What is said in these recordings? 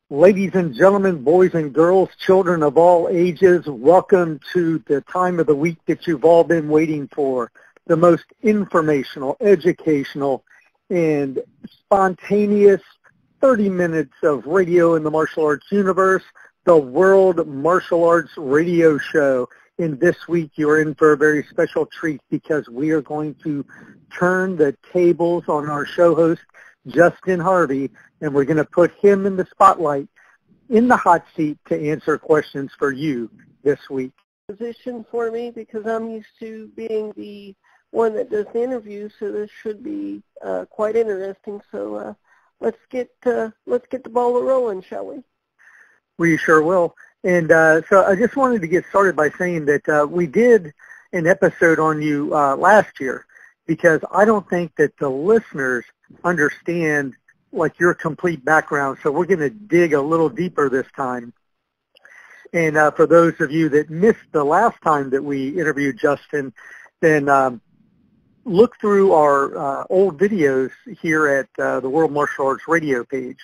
Ladies and gentlemen, boys and girls, children of all ages, welcome to the time of the week that you've all been waiting for. The most informational, educational, and spontaneous 30 minutes of radio in the martial arts universe, the World Martial Arts Radio Show. And this week you're in for a very special treat because we are going to turn the tables on our show host, Justin Harvey, and we're going to put him in the spotlight, in the hot seat to answer questions for you this week. Position for me because I'm used to being the one that does the interviews, so this should be quite interesting. So let's get the ball rolling, shall we? We sure will. And so I just wanted to get started by saying that we did an episode on you last year because I don't think that the listeners understand like your complete background. So we're going to dig a little deeper this time. And for those of you that missed the last time that we interviewed Justin, then look through our old videos here at the World Martial Arts Radio page.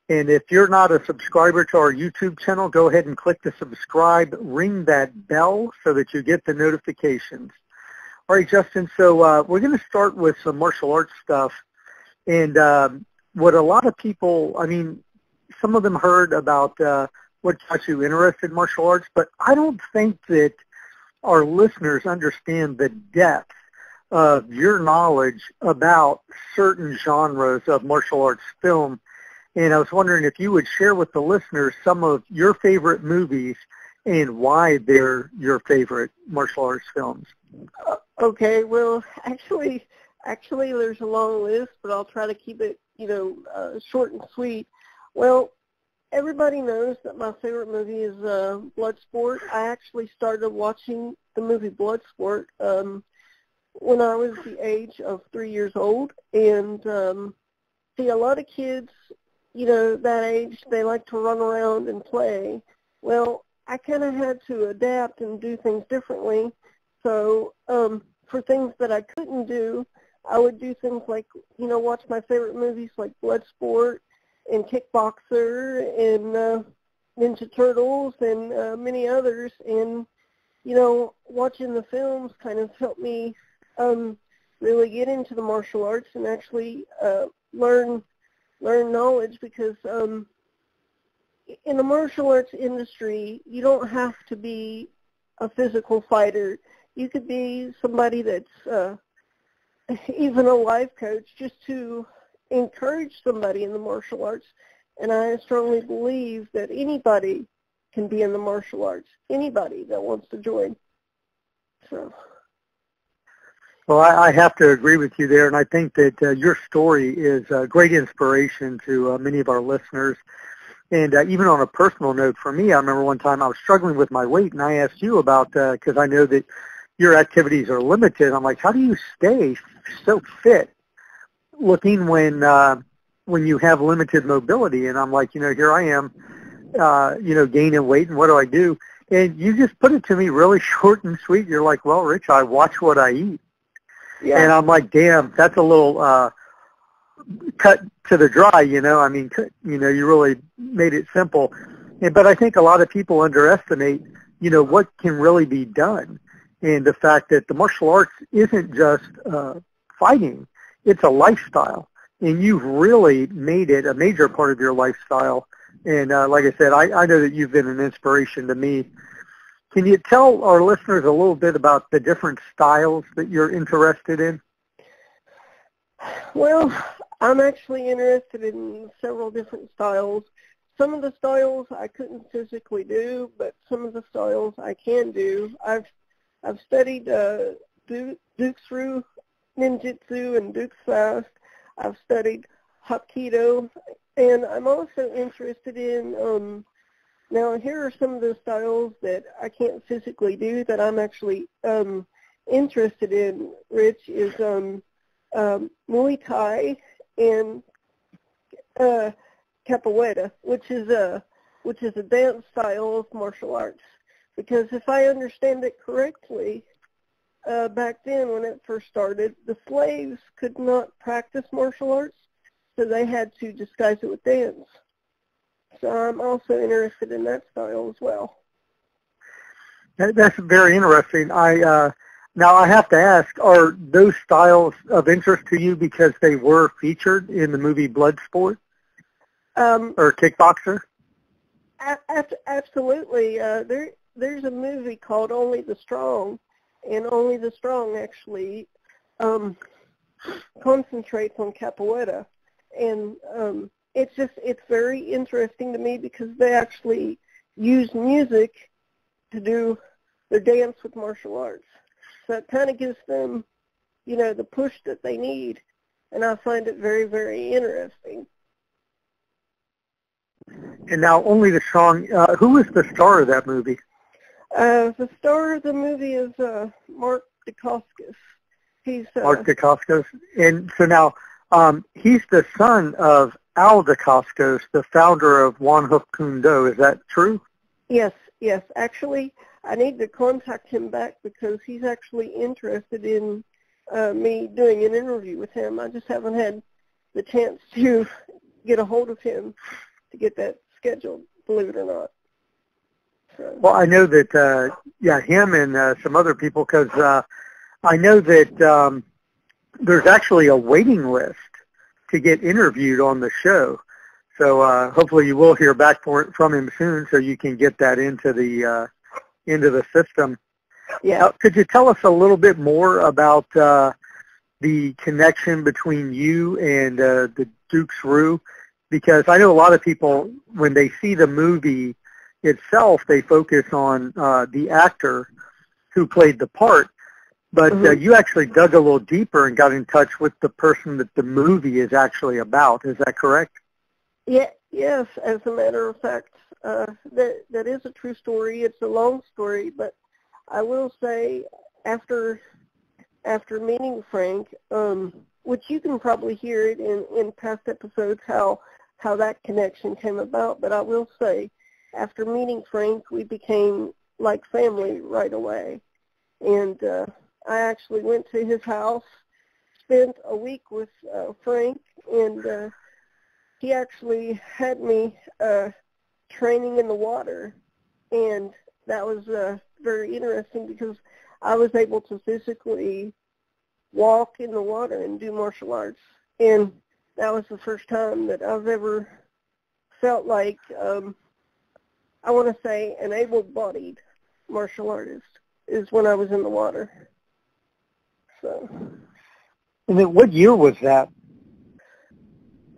And if you're not a subscriber to our YouTube channel, go ahead and click the subscribe, ring that bell so that you get the notifications. All right, Justin, so we're going to start with some martial arts stuff. And what a lot of people, I mean, some of them heard about what got you interested in martial arts, but I don't think that our listeners understand the depth of your knowledge about certain genres of martial arts film. And I was wondering if you would share with the listeners some of your favorite movies and why they're your favorite martial arts films. Okay, well, actually, there's a long list, but I'll try to keep it, short and sweet. Well, everybody knows that my favorite movie is Bloodsport. I actually started watching the movie Bloodsport when I was the age of 3 years old. And see, a lot of kids, that age, they like to run around and play. Well, I kind of had to adapt and do things differently. So for things that I couldn't do, I would do things like, watch my favorite movies like Bloodsport and Kickboxer and Ninja Turtles and many others. And, watching the films kind of helped me really get into the martial arts and actually learn knowledge because in the martial arts industry, you don't have to be a physical fighter. You could be somebody that's even a life coach just to encourage somebody in the martial arts. And I strongly believe that anybody can be in the martial arts, anybody that wants to join. So. Well, I have to agree with you there, and I think that your story is a great inspiration to many of our listeners. And even on a personal note, for me, I remember one time I was struggling with my weight, and I asked you about, because I know that your activities are limited. I'm like, how do you stay so fit looking when you have limited mobility? And I'm like, here I am, gaining weight, and what do I do? And you just put it to me really short and sweet. You're like, well, Rich, I watch what I eat. Yeah. And I'm like, damn, that's a little cut to the dry, I mean, you really made it simple. But I think a lot of people underestimate, what can really be done. And the fact that the martial arts isn't just fighting, it's a lifestyle. And you've really made it a major part of your lifestyle. And like I said, I know that you've been an inspiration to me. Can you tell our listeners a little bit about the different styles that you're interested in? Well, I'm actually interested in several different styles. Some of the styles I couldn't physically do, but some of the styles I can do. I've studied Dukes-Ryu, Ninjutsu, and Dukes Fast. I've studied Hapkido, and I'm also interested in now, here are some of the styles that I can't physically do that I'm actually interested in, Rich, is Muay Thai and Capoeira, which is a dance style of martial arts. Because if I understand it correctly, back then when it first started, the slaves could not practice martial arts, so they had to disguise it with dance. So I'm also interested in that style as well. That's very interesting. Now I have to ask, are those styles of interest to you because they were featured in the movie Bloodsport or Kickboxer? Absolutely. There's a movie called Only the Strong, and Only the Strong actually concentrates on capoeira, and it's very interesting to me because they actually use music to do their dance with martial arts. So it kind of gives them, the push that they need, and I find it very, very interesting. And now Only the Strong, who is the star of that movie? The star of the movie is Mark Dacascos. He's Mark Dacascos. And so now he's the son of Al Dacascos, the founder of One Hook Kuen Do. Is that true? Yes. Actually, I need to contact him back because he's actually interested in me doing an interview with him. I just haven't had the chance to get a hold of him to get that scheduled, believe it or not. So. Well, I know that, him and some other people, because I know that there's actually a waiting list to get interviewed on the show. So hopefully you will hear back from him soon so you can get that into the system. Yeah. Could you tell us a little bit more about the connection between you and the Dukes Rue? Because I know a lot of people, when they see the movie itself, they focus on the actor who played the part. But you actually dug a little deeper and got in touch with the person that the movie is actually about. Is that correct? Yeah. Yes, as a matter of fact, that is a true story. It's a long story, but I will say after meeting Frank, which you can probably hear it in past episodes how that connection came about, but I will say after meeting Frank, we became like family right away. And I actually went to his house, spent a week with Frank, and he actually had me training in the water, and that was very interesting because I was able to physically walk in the water and do martial arts, and that was the first time that I've ever felt like, I want to say, an able-bodied martial artist is when I was in the water. So. And then what year was that?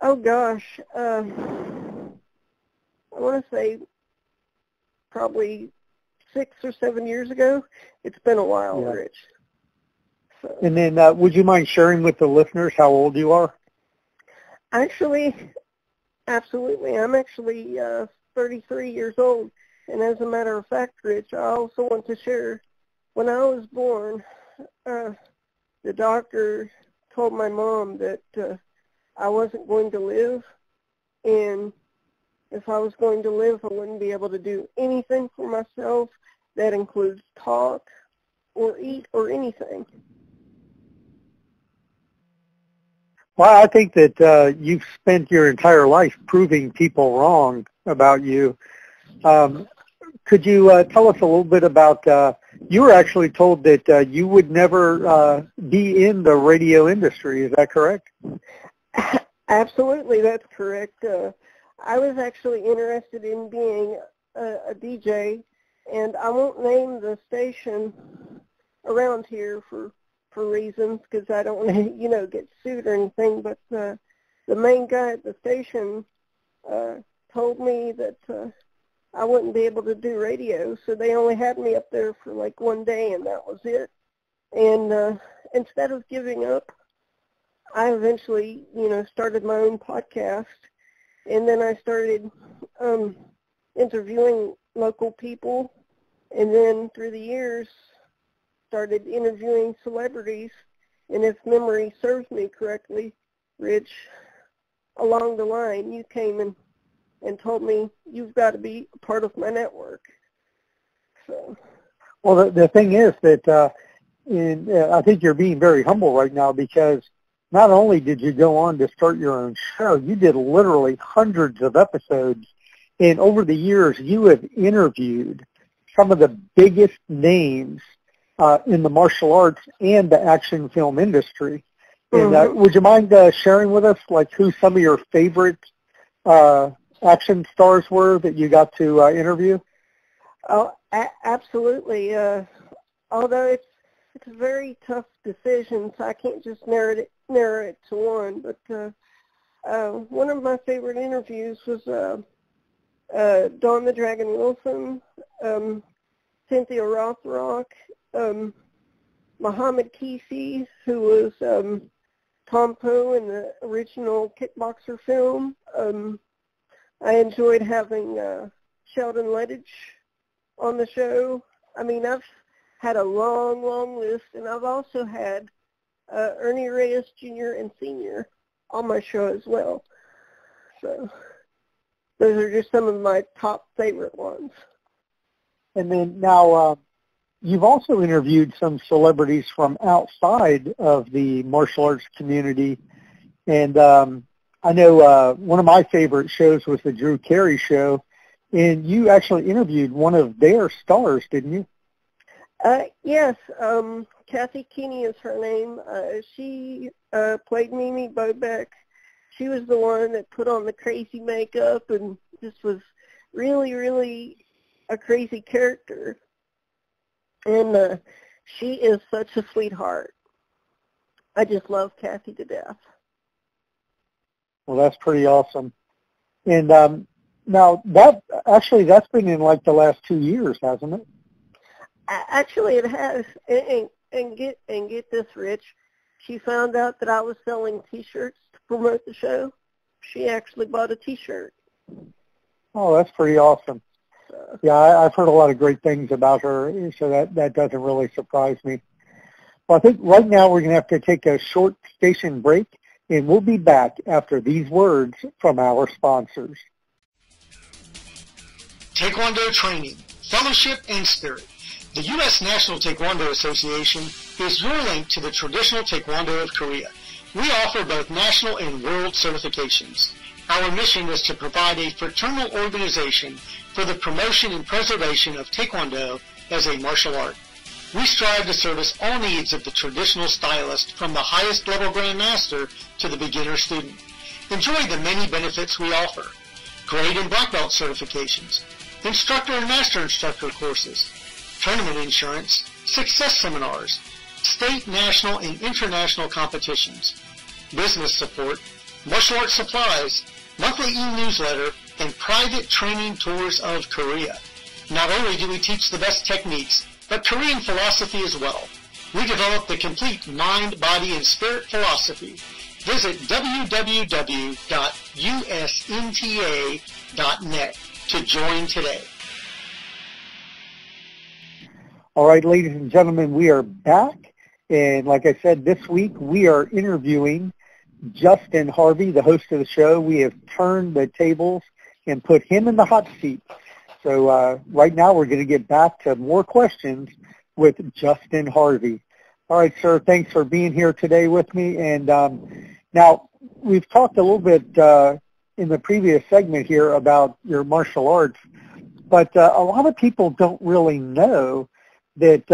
Oh, gosh. I want to say probably 6 or 7 years ago. It's been a while, yeah. Rich. So. And then would you mind sharing with the listeners how old you are? Actually, absolutely. I'm actually 33 years old. And as a matter of fact, Rich, I also want to share, when I was born, the doctor told my mom that I wasn't going to live, and if I was going to live, I wouldn't be able to do anything for myself. That includes talk or eat or anything. Well, I think that you've spent your entire life proving people wrong about you. Could you tell us a little bit about, you were actually told that you would never be in the radio industry. Is that correct? Absolutely, that's correct. I was actually interested in being a DJ, and I won't name the station around here for reasons because I don't want to, get sued or anything, but the main guy at the station told me that I wouldn't be able to do radio, so they only had me up there for like one day, and that was it. And instead of giving up, I eventually, started my own podcast, and then I started interviewing local people, and then through the years started interviewing celebrities, and if memory serves me correctly, Rich, along the line you came and told me you've got to be a part of my network. So. Well, the thing is that I think you're being very humble right now because not only did you go on to start your own show, you did literally hundreds of episodes And over the years, you have interviewed some of the biggest names in the martial arts and the action film industry. And would you mind sharing with us, like, who some of your favorite action stars were that you got to interview? Oh, absolutely. Although it's a very tough decision, so I can't just narrow it to one. But one of my favorite interviews was Dawn the Dragon Wilson, Cynthia Rothrock, Muhammad Kisi, who was Tom Poe in the original Kickboxer film. I enjoyed having Sheldon Lettich on the show. I mean, I've had a long list, and I've also had Ernie Reyes Jr. and Sr. on my show as well. So those are just some of my top favorite ones. And then now, you've also interviewed some celebrities from outside of the martial arts community. And I know one of my favorite shows was the Drew Carey Show, and you actually interviewed one of their stars, didn't you? Yes. Kathy Keeney is her name. She played Mimi Bobek. She was the one that put on the crazy makeup and just was really a crazy character. And she is such a sweetheart. I just love Kathy to death. Well, that's pretty awesome. And now that's been in like the last 2 years, hasn't it? Actually, it has. And get this, Rich. She found out that I was selling T-shirts to promote the show. She actually bought a T-shirt. Oh, that's pretty awesome. Yeah, I've heard a lot of great things about her, so that doesn't really surprise me. Well, I think right now we're going to have to take a short station break, and we'll be back after these words from our sponsors. Taekwondo training, fellowship, and spirit. The U.S. National Taekwondo Association is your link to the traditional Taekwondo of Korea. We offer both national and world certifications. Our mission is to provide a fraternal organization for the promotion and preservation of Taekwondo as a martial art. We strive to service all needs of the traditional stylist, from the highest level grandmaster to the beginner student. Enjoy the many benefits we offer: grade and black belt certifications, instructor and master instructor courses, tournament insurance, success seminars, state, national, and international competitions, business support, martial arts supplies, monthly e-newsletter, and private training tours of Korea. Not only do we teach the best techniques, but Korean philosophy as well. We develop the complete mind, body, and spirit philosophy. Visit www.usnta.net to join today. All right, ladies and gentlemen, we are back. And like I said, this week we are interviewing Justin Harvey, the host of the show. We have turned the tables and put him in the hot seat. So right now we're going to get back to more questions with Justin Harvey. All right, sir, thanks for being here today with me. And now we've talked a little bit in the previous segment here about your martial arts, but a lot of people don't really know that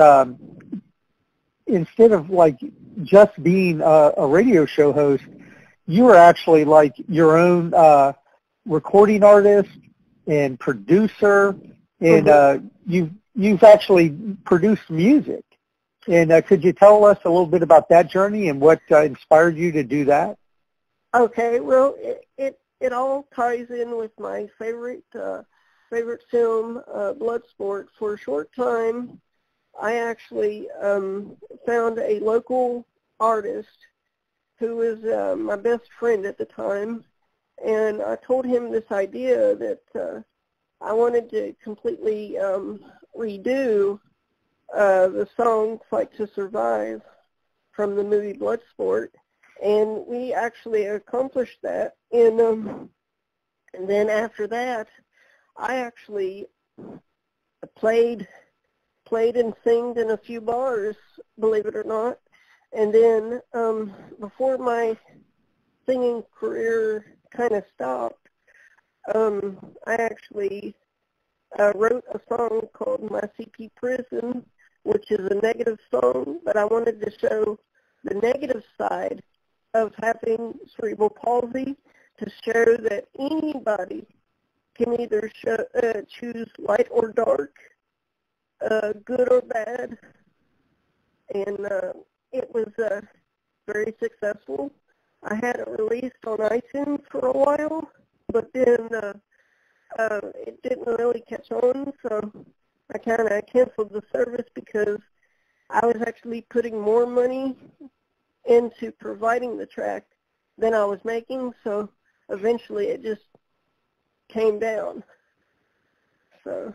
instead of like just being a radio show host, you are actually like your own recording artist and producer, and you've actually produced music. And could you tell us a little bit about that journey and what inspired you to do that? Okay, well, it all ties in with my favorite film, Bloodsport. For a short time, I actually found a local artist who was my best friend at the time, and I told him this idea that I wanted to completely redo the song Fight to Survive from the movie Bloodsport, and we actually accomplished that. And then after that, I actually played and sang in a few bars, believe it or not. And then before my singing career kind of stopped, I actually wrote a song called My CP Prison, which is a negative song, but I wanted to show the negative side of having cerebral palsy, to show that anybody can either choose light or dark, good or bad, and it was very successful. I had it released on iTunes for a while, but then it didn't really catch on, so I kind of canceled the service because I was actually putting more money into providing the track than I was making, so eventually it just came down. So,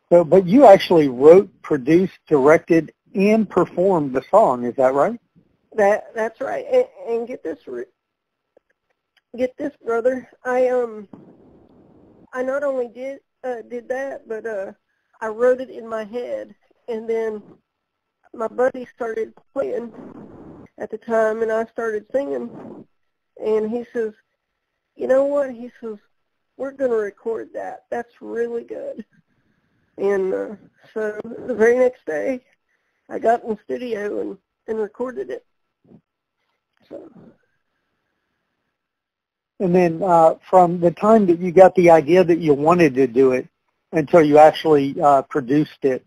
but you actually wrote, produced, directed, and performed the song. Is that right? That's right. And get this, brother. I not only did that, but I wrote it in my head, and then my buddy started playing at the time, and I started singing, and he says, "You know what?" He says, "We're going to record that. That's really good." And so the very next day, I got in the studio and recorded it. So. And then from the time that you got the idea that you wanted to do it until you actually produced it,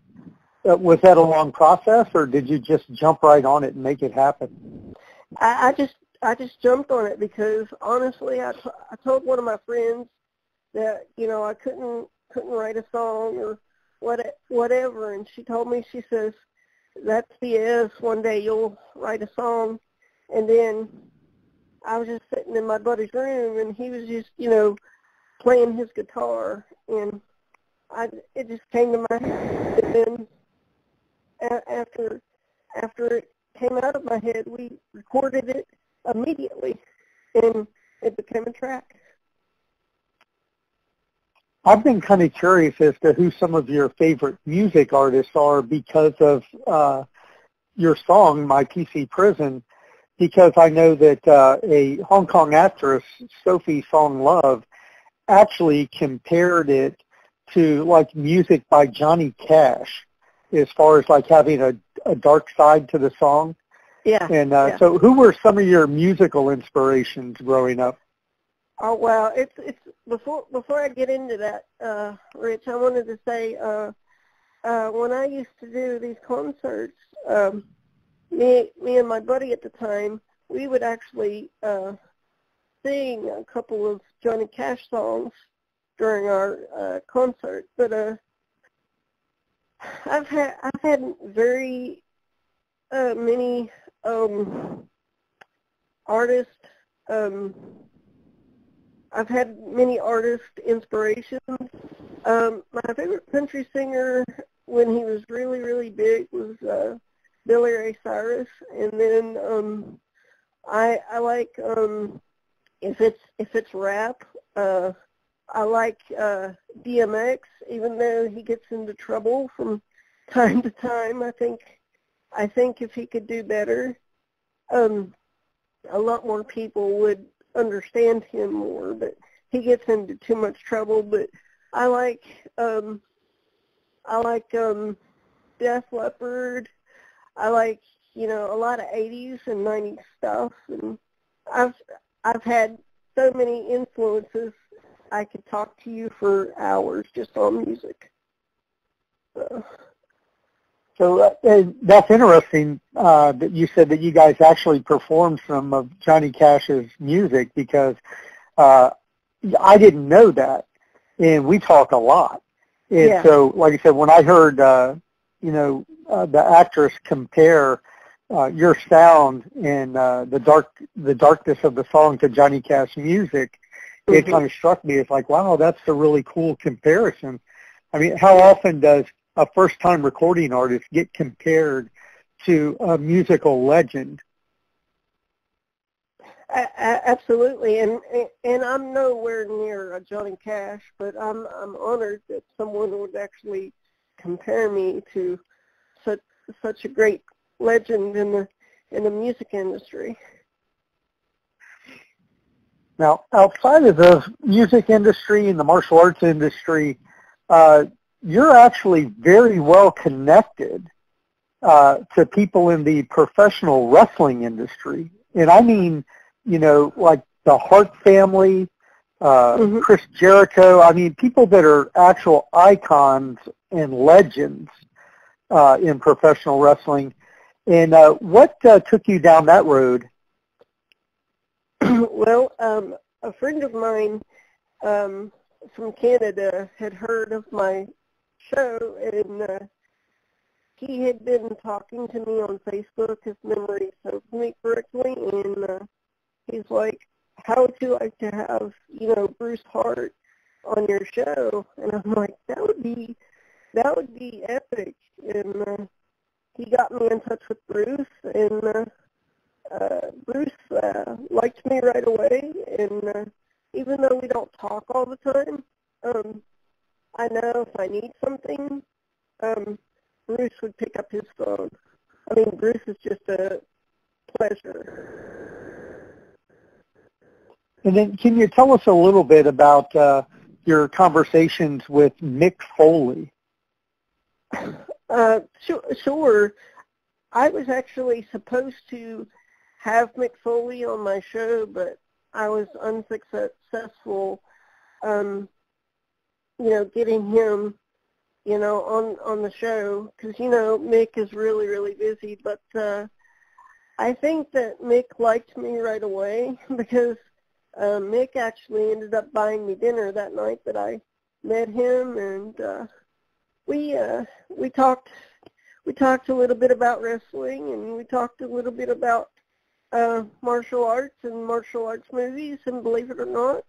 was that a long process, or did you just jump right on it and make it happen? I just jumped on it because honestly, I told one of my friends that I couldn't write a song or whatever, and she told me, she says, "That's BS. One day you'll write a song." And then I was just sitting in my buddy's room, and he was just playing his guitar, and it just came to my head. And then after it came out of my head, we recorded it immediately, and it became a track. I've been kind of curious as to who some of your favorite music artists are because of your song, My PC Prison, because I know that a Hong Kong actress, Sophie Song Love, actually compared it to like music by Johnny Cash as far as like having a dark side to the song. Yeah. And yeah. So who were some of your musical inspirations growing up? Oh, well, it's before I get into that, Rich, I wanted to say when I used to do these concerts, me and my buddy at the time, we would actually sing a couple of Johnny Cash songs during our concert. But I've had very many artists. I've had many artist inspirations. My favorite country singer when he was really, really big was Billy Ray Cyrus, and then I like if it's rap, I like DMX, even though he gets into trouble from time to time. I think if he could do better, a lot more people would understand him more, but he gets into too much trouble. But I like Def Leppard. I like a lot of 80s and 90s stuff, and I've had so many influences. I could talk to you for hours just on music. So that's interesting that you said that you guys actually performed some of Johnny Cash's music, because I didn't know that, and we talk a lot. And yeah. So, like I said, when I heard the actress compare your sound and the darkness of the song to Johnny Cash music, it kind of struck me as like, wow, that's a really cool comparison. I mean, how often does a first-time recording artist get compared to a musical legend? Absolutely, and I'm nowhere near a Johnny Cash, but I'm honored that someone would actually compare me to such a great legend in the music industry. Now, outside of the music industry and the martial arts industry, you're actually very well connected to people in the professional wrestling industry. And I mean, like the Hart family, Chris Jericho. I mean, people that are actual icons and legends in professional wrestling. And what took you down that road? Well, a friend of mine from Canada had heard of my show, and he had been talking to me on Facebook, if memory serves me correctly, and he's like, how would you like to have, Bruce Hart on your show? And I'm like, that would be epic. And he got me in touch with Bruce, and Bruce liked me right away, and even though we don't talk all the time, I know if I need something, Bruce would pick up his phone. I mean, Bruce is just a pleasure. And then can you tell us a little bit about your conversations with Mick Foley? Sure. I was actually supposed to have Mick Foley on my show, but I was unsuccessful, getting him, on the show, because, Mick is really, really busy. But I think that Mick liked me right away because Mick actually ended up buying me dinner that night that I met him, and we talked a little bit about wrestling, and we talked a little bit about martial arts and martial arts movies, and believe it or not,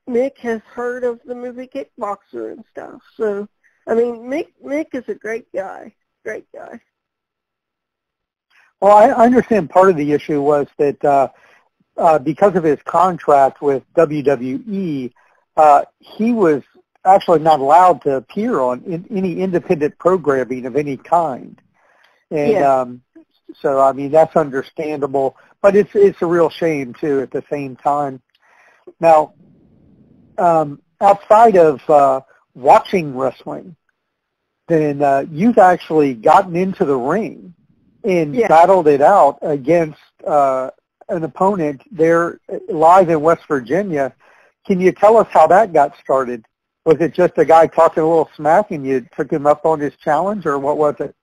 Mick has heard of the movie Kickboxer and stuff. So, I mean, Mick is a great guy. Well, I understand part of the issue was that because of his contract with WWE, he was actually not allowed to appear on any independent programming of any kind. And yeah. So, I mean, that's understandable, but it's a real shame, too, at the same time. Now, outside of watching wrestling, then you've actually gotten into the ring and battled it out against an opponent there live in West Virginia. Can you tell us how that got started? Was it just a guy talking a little smack and you took him up on his challenge, or what was it?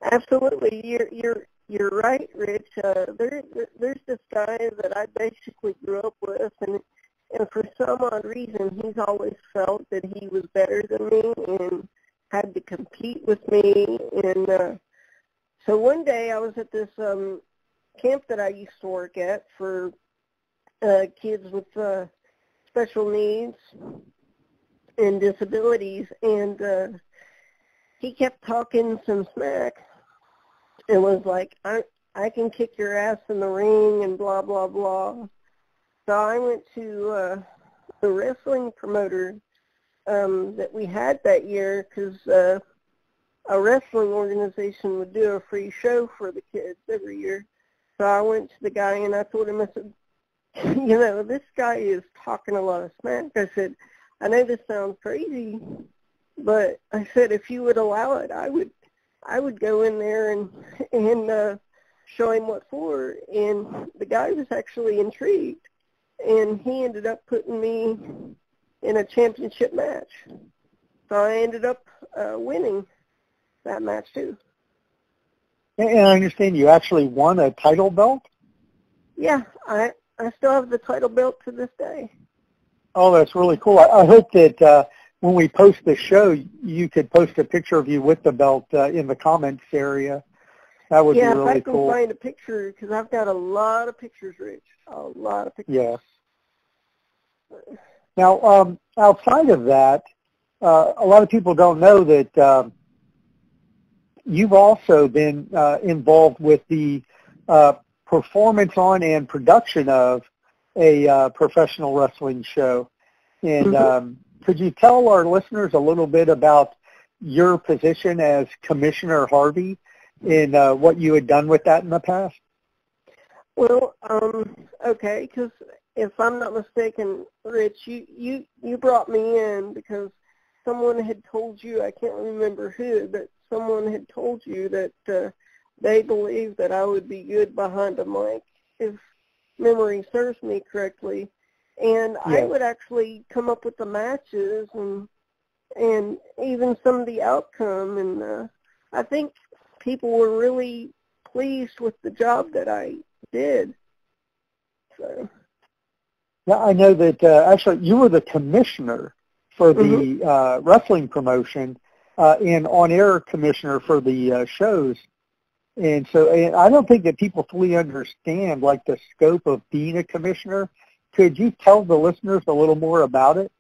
Absolutely, you're right, Rich. There's this guy that I basically grew up with, and for some odd reason, he's always felt that he was better than me and had to compete with me. And so one day I was at this camp that I used to work at for kids with special needs and disabilities, and he kept talking some smack and was like, I can kick your ass in the ring and blah, blah, blah. So I went to the wrestling promoter that we had that year, because a wrestling organization would do a free show for the kids every year. So I went to the guy and I told him, I said, this guy is talking a lot of smack. I said, I know this sounds crazy, but I said, if you would allow it, I would go in there and show him what for. And the guy was actually intrigued, and he ended up putting me in a championship match. So I ended up winning that match too. And I understand you actually won a title belt? Yeah, I still have the title belt to this day. Oh, that's really cool. I hope that when we post the show, you could post a picture of you with the belt in the comments area. That would be really cool. Yeah, if I can find a picture, because I've got a lot of pictures, Rich. A lot of pictures. Yes. Now, outside of that, a lot of people don't know that you've also been involved with the performance on and production of a professional wrestling show. And could you tell our listeners a little bit about your position as Commissioner Harvey and what you had done with that in the past? Well, okay, because if I'm not mistaken, Rich, you brought me in because someone had told you, I can't remember who, but someone had told you that they believed that I would be good behind a mic, if memory serves me correctly. And I Yes. would actually come up with the matches and even some of the outcome. And I think people were really pleased with the job that I did. So. Yeah, I know that actually you were the commissioner for the wrestling promotion and on-air commissioner for the shows. And so and I don't think that people fully understand, like, the scope of being a commissioner. Could you tell the listeners a little more about it?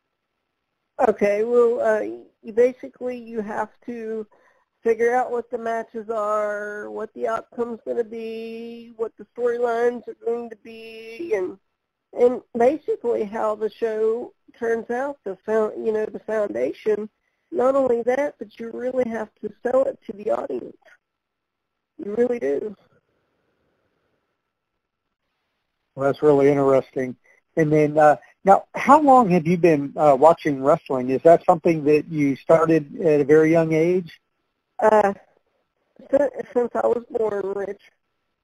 Okay, well, you have to figure out what the matches are, what the outcome's going to be, what the storylines are going to be, and basically how the show turns out, the foundation. Not only that, but you really have to sell it to the audience. You really do. Well, that's really interesting. And then now, how long have you been watching wrestling? Is that something that you started at a very young age? Since I was born, Rich.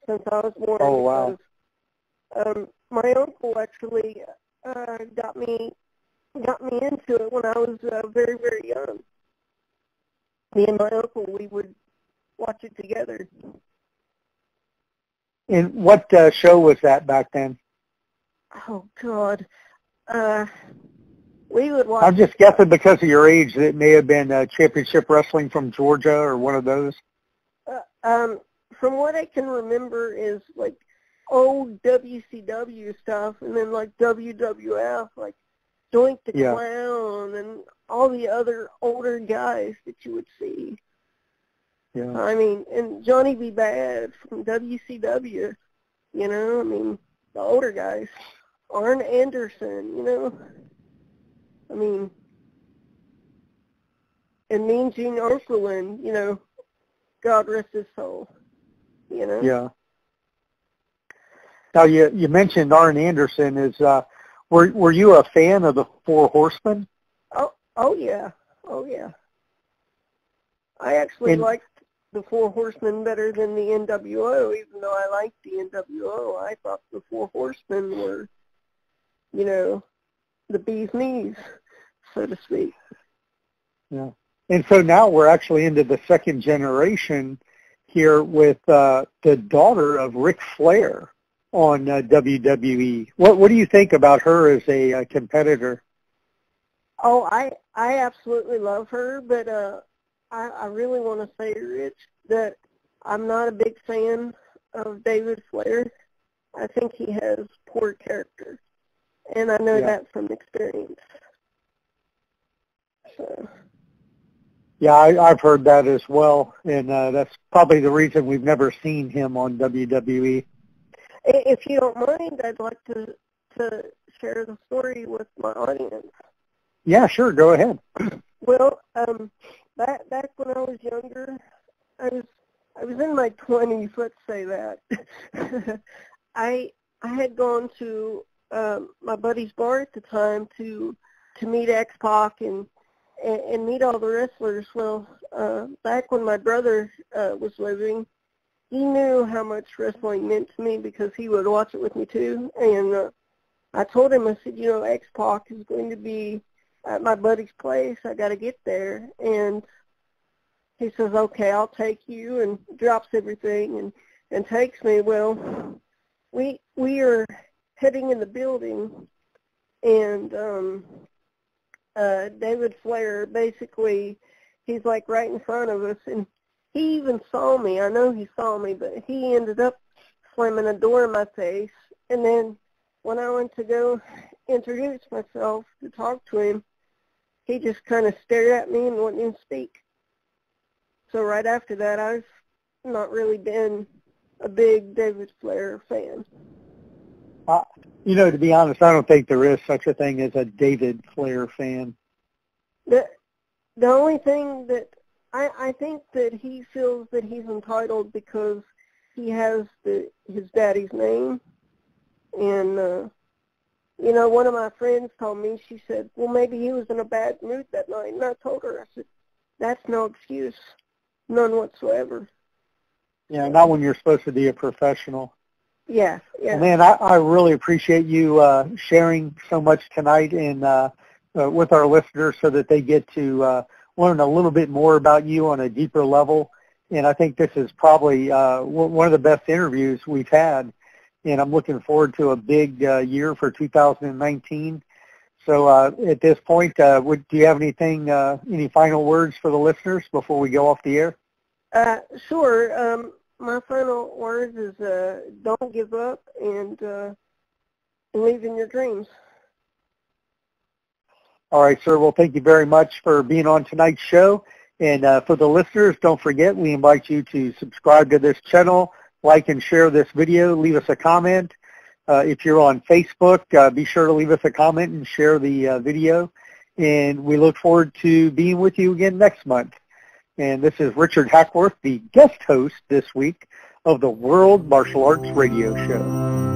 Since I was born. Oh, wow. Because, my uncle actually got me into it when I was very, very young. Me and my uncle, we would watch it together. And what show was that back then? Oh, God. We would watch. I'm just guessing because of your age that it may have been Championship Wrestling from Georgia or one of those. From what I can remember is like old WCW stuff, and then like WWF, like Doink the Clown, and all the other older guys that you would see. Yeah. I mean, and Johnny B. Bad from WCW, you know, I mean, the older guys. Arn Anderson, you know, I mean, and Mean Gene Okerlund, you know, God rest his soul, you know. Yeah. Now, you mentioned Arn Anderson. Were you a fan of the Four Horsemen? Oh yeah. I actually liked the Four Horsemen better than the NWO, even though I liked the NWO. I thought the Four Horsemen were, you know, the bee's knees, so to speak. Yeah. And so now we're actually into the second generation here with the daughter of Ric Flair on WWE. What do you think about her as a competitor? Oh, I absolutely love her, but I really want to say, Rich, that I'm not a big fan of David Flair. I think he has poor character, and I know that from experience. So. Yeah, I've heard that as well, and that's probably the reason we've never seen him on WWE. If you don't mind, I'd like to share the story with my audience. Yeah, sure, go ahead. Well, back when I was younger, I was in my 20s. Let's say that. I had gone to my buddy's bar at the time to meet X-Pac and meet all the wrestlers. Well, back when my brother was living, he knew how much wrestling meant to me because he would watch it with me too. And I told him, I said, you know, X-Pac is going to be at my buddy's place. I got to get there. And he says, okay, I'll take you, and drops everything and takes me. Well, we are heading in the building, and David Flair, basically, he's like right in front of us, and he even saw me. I know he saw me, but he ended up slamming a door in my face. And then when I went to go introduce myself to talk to him, he just kind of stared at me and wouldn't even speak. So right after that, I've not really been a big David Flair fan. You know, to be honest, I don't think there is such a thing as a David Flair fan. The only thing that I think that he feels that he's entitled because he has his daddy's name. And, you know, one of my friends told me, she said, well, maybe he was in a bad mood that night. And I told her, I said, that's no excuse, none whatsoever. Yeah, not when you're supposed to be a professional. Yeah, yeah. Well, man, I really appreciate you sharing so much tonight and with our listeners so that they get to learn a little bit more about you on a deeper level. And I think this is probably one of the best interviews we've had. And I'm looking forward to a big year for 2019. So at this point, do you have anything, any final words for the listeners before we go off the air? Sure. My final words is don't give up and believe in your dreams. All right, sir. Well, thank you very much for being on tonight's show. And for the listeners, don't forget, we invite you to subscribe to this channel, like and share this video, leave us a comment. If you're on Facebook, be sure to leave us a comment and share the video. And we look forward to being with you again next month. And this is Richard Hackworth, the guest host this week of the World Martial Arts Radio Show.